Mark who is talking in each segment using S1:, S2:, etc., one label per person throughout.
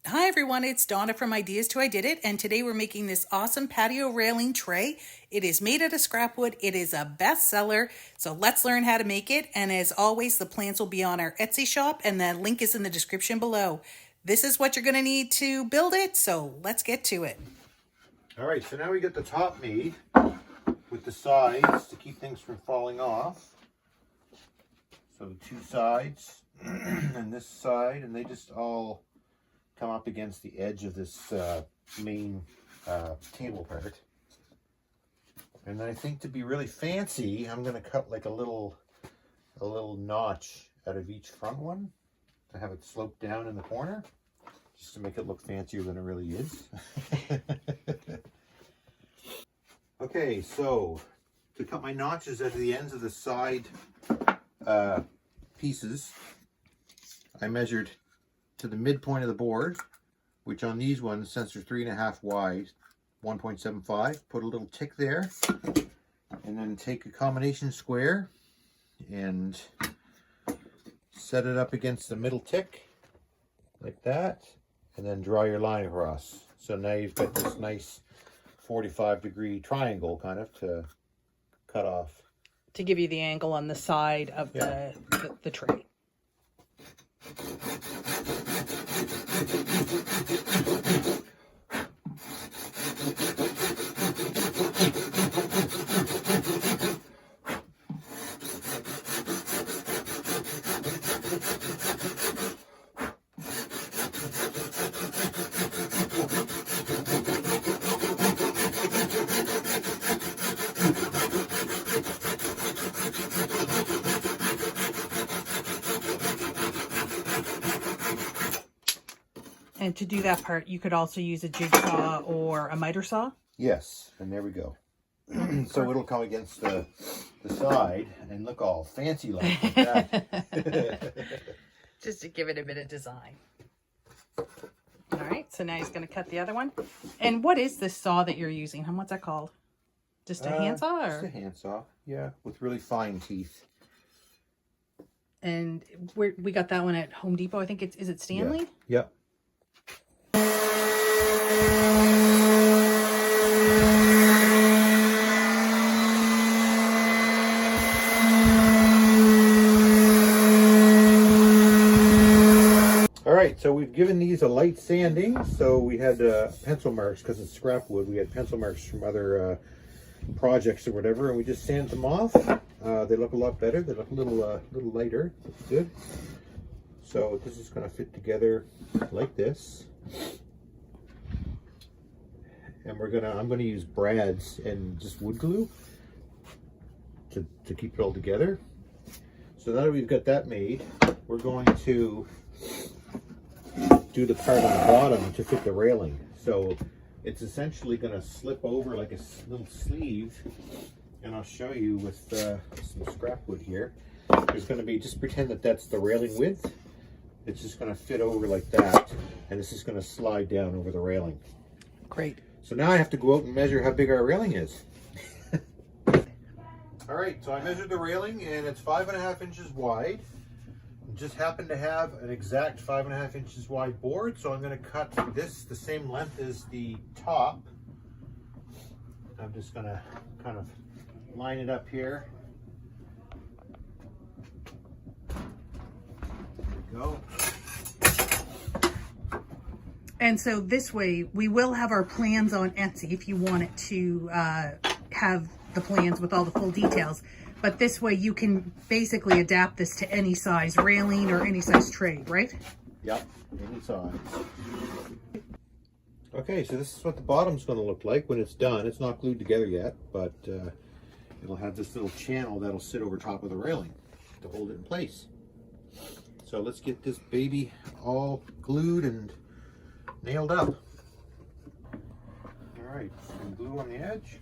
S1: Hi everyone, it's Donna from Ideas to I Did It, and today we're making this awesome patio railing tray. It is made out of scrap wood. It is a bestseller, so let's learn how to make it. And as always, the plans will be on our Etsy shop, and the link is in the description below. This is what you're going to need to build it, so let's get to it.
S2: All right, so now we get the top made with the sides to keep things from falling off. So the two sides and this side, and they just all come up against the edge of this main table part. And then I think to be really fancy, I'm going to cut like a little notch out of each front one to have it slope down in the corner, just to make it look fancier than it really is. Okay, so to cut my notches at the ends of the side pieces, I measured to the midpoint of the board, which on these ones, since they're 3.5 wide, 1.75, put a little tick there, and then take a combination square and set it up against the middle tick like that, and then draw your line across. So now you've got this nice 45-degree triangle kind of to cut off.
S1: To give you the angle on the side of the tray. And to do that part, you could also use a jigsaw or a miter saw.
S2: Yes, and there we go. So it'll come against the side and look all fancy like that.
S1: Just to give it a bit of design. All right, so now he's going to cut the other one. And what is this saw that you're using? What's that called? Just a handsaw?
S2: Just a handsaw, yeah, with really fine teeth.
S1: And we got that one at Home Depot. I think is it Stanley?
S2: Yeah. Yep. All right, so we've given these a light sanding. So we had pencil marks, because it's scrap wood. We had pencil marks from other projects or whatever, and we just sanded them off. They look a lot better. They look a little lighter. Looks good. So this is going to fit together like this. And I'm gonna use brads and just wood glue to keep it all together. So now that we've got that made, we're going to do the part on the bottom to fit the railing. So it's essentially gonna slip over like a little sleeve, and I'll show you with some scrap wood here. There's gonna be, just pretend that that's the railing width. It's just gonna fit over like that, and this is gonna slide down over the railing.
S1: Great.
S2: So now I have to go out and measure how big our railing is. All right, so I measured the railing and it's 5.5 inches wide. I just happen to have an exact 5.5 inches wide board, so I'm going to cut this the same length as the top. I'm just going to kind of line it up here. There we go.
S1: And so this way, we will have our plans on Etsy if you want it to have the plans with all the full details. But this way, you can basically adapt this to any size railing or any size tray, right?
S2: Yep, any size. Okay, so this is what the bottom's going to look like when it's done. It's not glued together yet, but it'll have this little channel that'll sit over top of the railing to hold it in place. So let's get this baby all glued and nailed up. All right, some glue on the edge.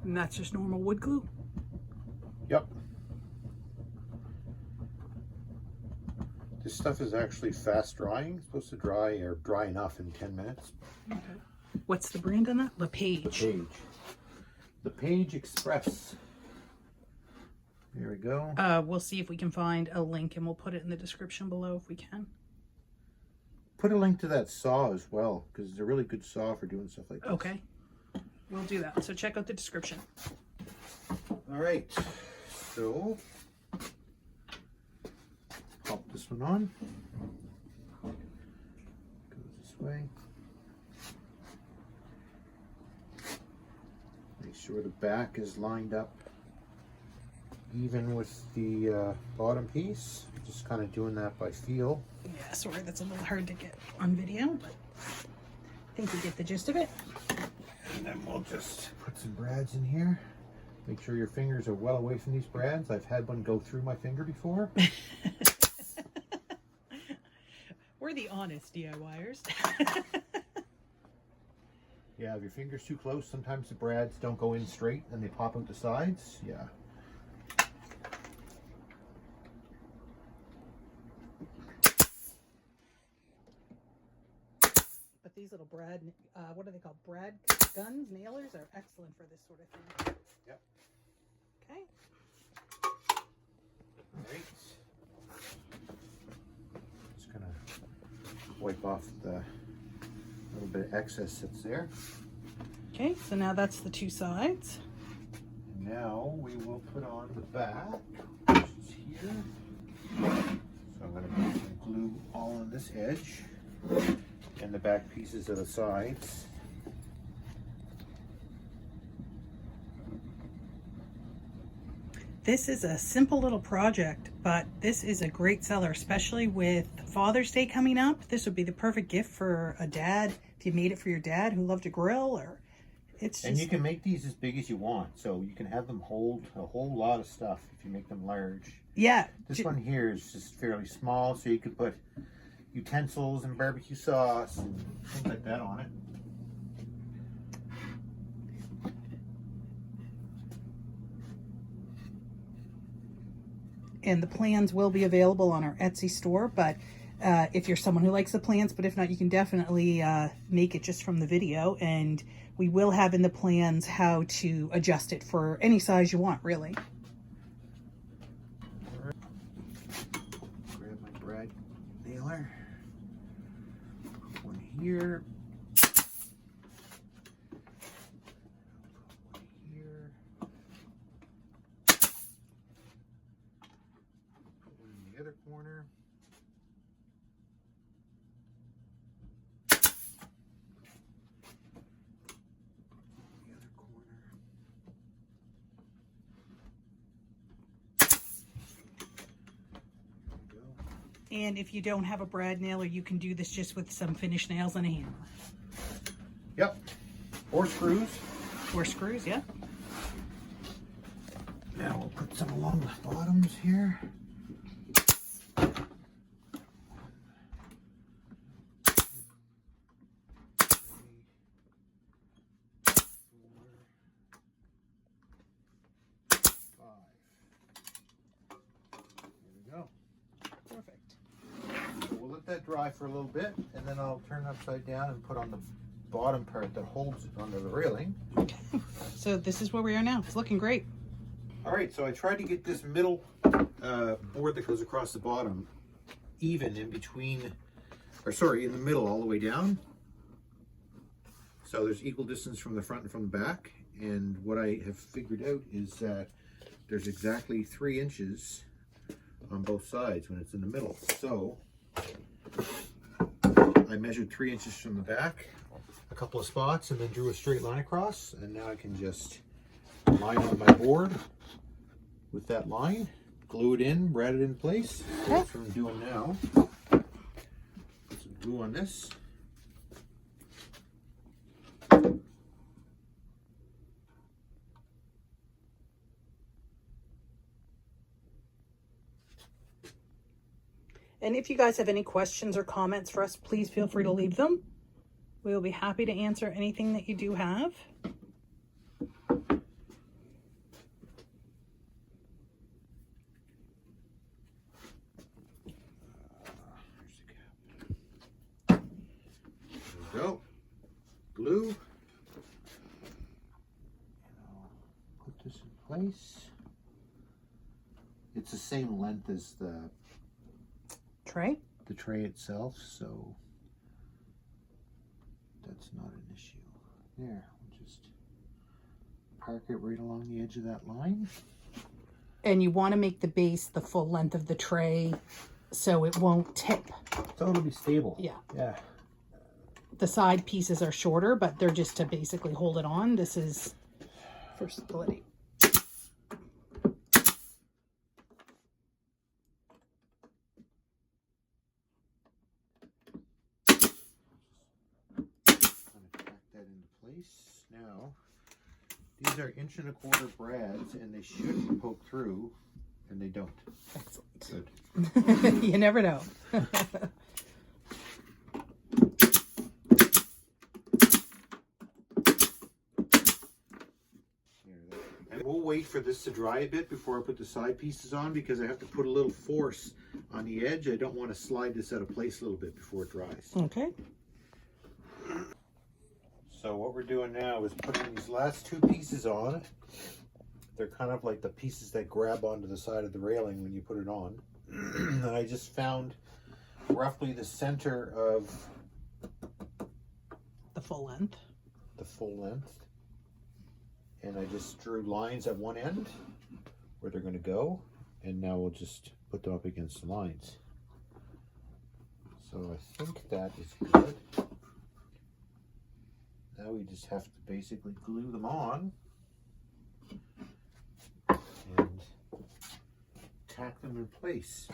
S1: And that's just normal wood glue?
S2: Yep. This stuff is actually fast drying. It's supposed to dry or dry enough in 10 minutes.
S1: Okay. What's the brand on that? LePage.
S2: LePage. LePage Express. There we go.
S1: We'll see if we can find a link and we'll put it in the description below if we can.
S2: Put a link to that saw as well, because it's a really good saw for doing stuff like this.
S1: Okay, we'll do that. So check out the description.
S2: All right, so pop this one on. Goes this way. Make sure the back is lined up even with the bottom piece. Just kind of doing that by feel.
S1: Yeah, sorry, that's a little hard to get on video, but I think you get the gist of it.
S2: And then we'll just put some brads in here. Make sure your fingers are well away from these brads. I've had one go through my finger before.
S1: We're the honest DIYers.
S2: Yeah, if your finger's too close, sometimes the brads don't go in straight and they pop out the sides. Yeah.
S1: But these little brad, what are they called? Brad guns, nailers are excellent for this sort of thing.
S2: Yep.
S1: Okay.
S2: All right. Just gonna wipe off the little bit of excess that's there.
S1: Okay, so now that's the two sides.
S2: And now we will put on the back, which is here. So I'm gonna put some glue all on this edge and the back pieces of the sides.
S1: This is a simple little project, but this is a great seller, especially with Father's Day coming up. This would be the perfect gift for a dad, if you made it for your dad who loved to grill, or it's just...
S2: And you can make these as big as you want, so you can have them hold a whole lot of stuff if you make them large.
S1: Yeah.
S2: This one here is just fairly small, so you could put utensils and barbecue sauce and things like that on it.
S1: And the plans will be available on our Etsy store, but if you're someone who likes the plans, but if not, you can definitely make it just from the video, and we will have in the plans how to adjust it for any size you want, really.
S2: Right. Grab my brad nailer. Put one here. Put one here. Put one in the other corner.
S1: And if you don't have a brad nailer, you can do this just with some finished nails and a hammer.
S2: Yep. Or screws.
S1: Or screws, yeah.
S2: Now we'll put some along the bottoms here. That dry for a little bit, and then I'll turn it upside down and put on the bottom part that holds it under the railing.
S1: Okay, so this is where we are now. It's looking great.
S2: All right, so I tried to get this middle board that goes across the bottom even in between, or sorry, in the middle all the way down. So there's equal distance from the front and from the back. And what I have figured out is that there's exactly 3 inches on both sides when it's in the middle. So I measured 3 inches from the back, a couple of spots, and then drew a straight line across. And now I can just line on my board with that line, glue it in, brad it in place. So that's what I'm doing now. Put some glue on this.
S1: And if you guys have any questions or comments for us, please feel free to leave them. We will be happy to answer anything that you do have.
S2: There we go. Glue. place. It's the same length as the
S1: Tray?
S2: the tray itself, so that's not an issue. There, we'll just park it right along the edge of that line.
S1: And you want to make the base the full length of the tray so it won't tip.
S2: So it'll be stable.
S1: Yeah.
S2: Yeah.
S1: The side pieces are shorter, but they're just to basically hold it on. This is for stability.
S2: Now, these are 1¼ brads, and they should poke through, and they don't.
S1: Excellent.
S2: Good.
S1: You never know.
S2: And we'll wait for this to dry a bit before I put the side pieces on, because I have to put a little force on the edge. I don't want to slide this out of place a little bit before it dries.
S1: Okay.
S2: So what we're doing now is putting these last 2 pieces on. They're kind of like the pieces that grab onto the side of the railing when you put it on. And I just found roughly the center of
S1: The full length.
S2: the full length. And I just drew lines at one end where they're going to go. And now we'll just put them up against the lines. So I think that is good. Now we just have to basically glue them on and tack them in place.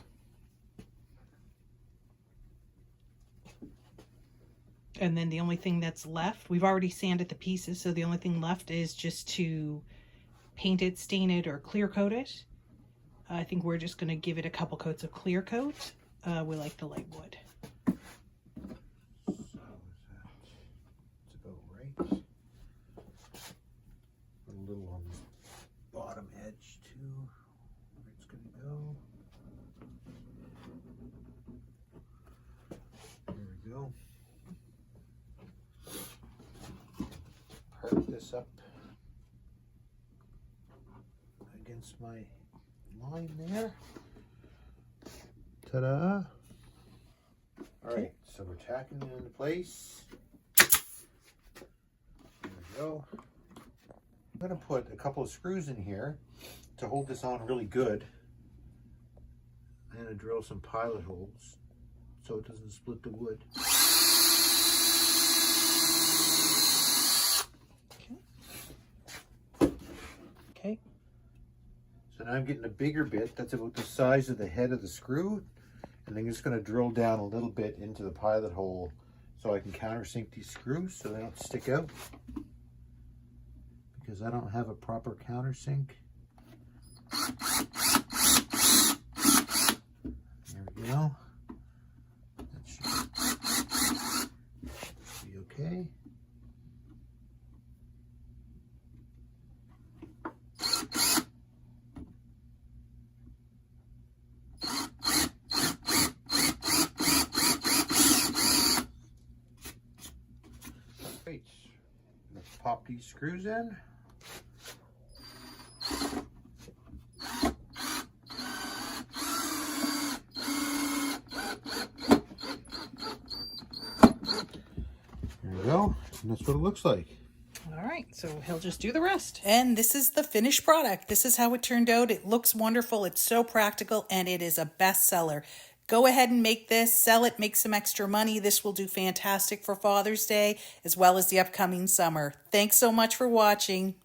S1: And then the only thing that's left, we've already sanded the pieces, so the only thing left is just to paint it, stain it, or clear coat it. I think we're just going to give it a couple coats of clear coat. We like the light wood.
S2: Put a little on the bottom edge too, where it's going to go. There we go. Park this up against my line there. Ta-da! All right, so we're tacking it into place. Go. I'm going to put a couple of screws in here to hold this on really good. I'm going to drill some pilot holes so it doesn't split the wood.
S1: Okay.
S2: So now I'm getting a bigger bit that's about the size of the head of the screw, and I'm just going to drill down a little bit into the pilot hole so I can countersink these screws so they don't stick out, because I don't have a proper countersink. There we go. That should be okay. Great. Let's pop these screws in. Go, and that's what it looks like.
S1: All right, so he'll just do the rest. And this is the finished product. This is how it turned out. It looks wonderful. It's so practical, and it is a bestseller. Go ahead and make this, sell it, make some extra money. This will do fantastic for Father's Day as well as the upcoming summer. Thanks so much for watching.